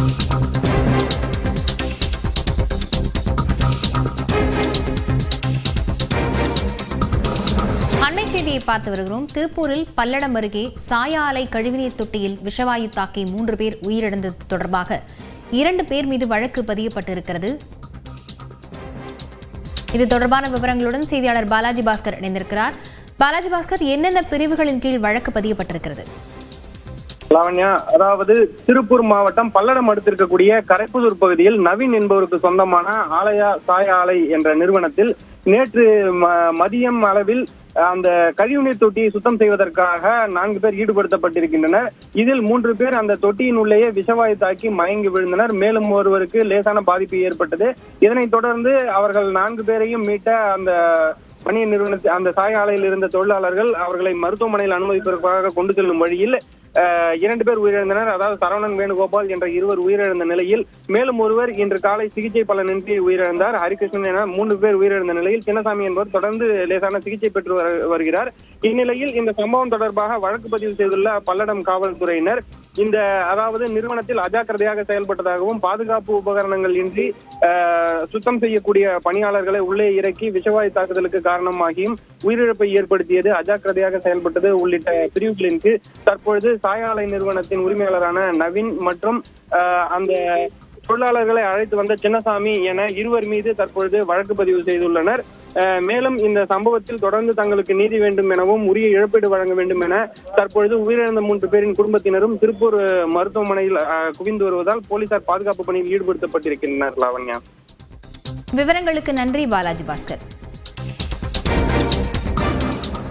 அண்மை செய்தியை பார்த்து வருகிறோம். திருப்பூரில் பல்லடம் அருகே சாய ஆலை கழிவுநீர் தொட்டியில் விஷவாயு தாக்கி 3 பேர் உயிரிழந்தது தொடர்பாக 2 பேர் மீது வழக்கு பதியப்பட்டிருக்கிறது. இது தொடர்பான விவரங்களுடன் செய்தியாளர் பாலாஜி பாஸ்கர் இணைந்திருக்கிறார். பாலாஜி பாஸ்கர், என்னென்ன பிரிவுகளின் கீழ் வழக்கு பதியப்பட்டிருக்கிறது? லாவண்யா, அதாவது திருப்பூர் மாவட்டம் பல்லடம் அடுத்திருக்கக்கூடிய கரைப்புதூர் பகுதியில் நவீன் என்பவருக்கு சொந்தமான ஆலயா சாய ஆலை என்ற நிறுவனத்தில் நேற்று மதியம் அளவில் அந்த கழிவுநீர் தொட்டியை சுத்தம் செய்வதற்காக 4 பேர் ஈடுபடுத்தப்பட்டிருக்கின்றனர். இதில் 3 பேர் அந்த தொட்டியின் உள்ளேயே விஷவாயு தாக்கி மயங்கி விழுந்தனர். மேலும் ஒருவருக்கு லேசான பாதிப்பு ஏற்பட்டது. இதனைத் தொடர்ந்து அவர்கள் 4 பேரையும் மீட்ட அந்த பணிய நிறுவனத்தில் அந்த சாய ஆலையில் இருந்த தொழிலாளர்கள் அவர்களை மருத்துவமனையில் அனுமதிப்பதற்காக கொண்டு செல்லும் வழியில் 2 பேர் உயிரிழந்தனர். அதாவது சரவணன், வேணுகோபால் என்ற 2 உயிரிழந்த நிலையில் மேலும் ஒருவர் இன்று காலை சிகிச்சை பலனின்றி உயிரிழந்தார். ஹரிகிருஷ்ணன் என 3 பேர் உயிரிழந்த நிலையில் சின்னசாமி என்பவர் தொடர்ந்து லேசான சிகிச்சை பெற்று வருகிறார். இந்நிலையில் இந்த சம்பவம் தொடர்பாக வழக்கு பதிவு செய்துள்ள பல்லடம் காவல்துறையினர் அதாவது நிறுவனத்தில் அஜாக்கிரதையாக செயல்பட்டதாகவும் பாதுகாப்பு உபகரணங்கள் இன்றி சுத்தம் செய்யக்கூடிய பணியாளர்களை உள்ளே இறக்கி விஷவாயு தாக்குதலுக்கு காரணமாகியும் உயிரிழப்பை ஏற்படுத்தியது, அஜாக்கிரதையாக செயல்பட்டது உள்ளிட்ட பிரிவுகளின் கீழ் தற்பொழுது சாய ஆலை நிறுவனத்தின் உரிமையாளரான நவீன் மற்றும் அந்த தொழிலாளர்களை அழைத்து வந்த சின்னசாமி என 2 மீது தற்பொழுது வழக்கு பதிவு செய்துள்ளனர். மேலும் இந்த சம்பவத்தில் தொடர்ந்து தங்களுக்கு நீதி வேண்டும் எனவும் உரிய இழப்பீடு வழங்க வேண்டும் என தற்பொழுது உயிரிழந்த 3 பேரின் குடும்பத்தினரும் திருப்பூர் மருத்துவமனையில் குவிந்து வருவதால் போலீசார் பாதுகாப்பு பணியில் ஈடுபடுத்தப்பட்டிருக்கின்றனர். லாவண்யா, விவரங்களுக்கு நன்றி பாலாஜி பாஸ்கர்.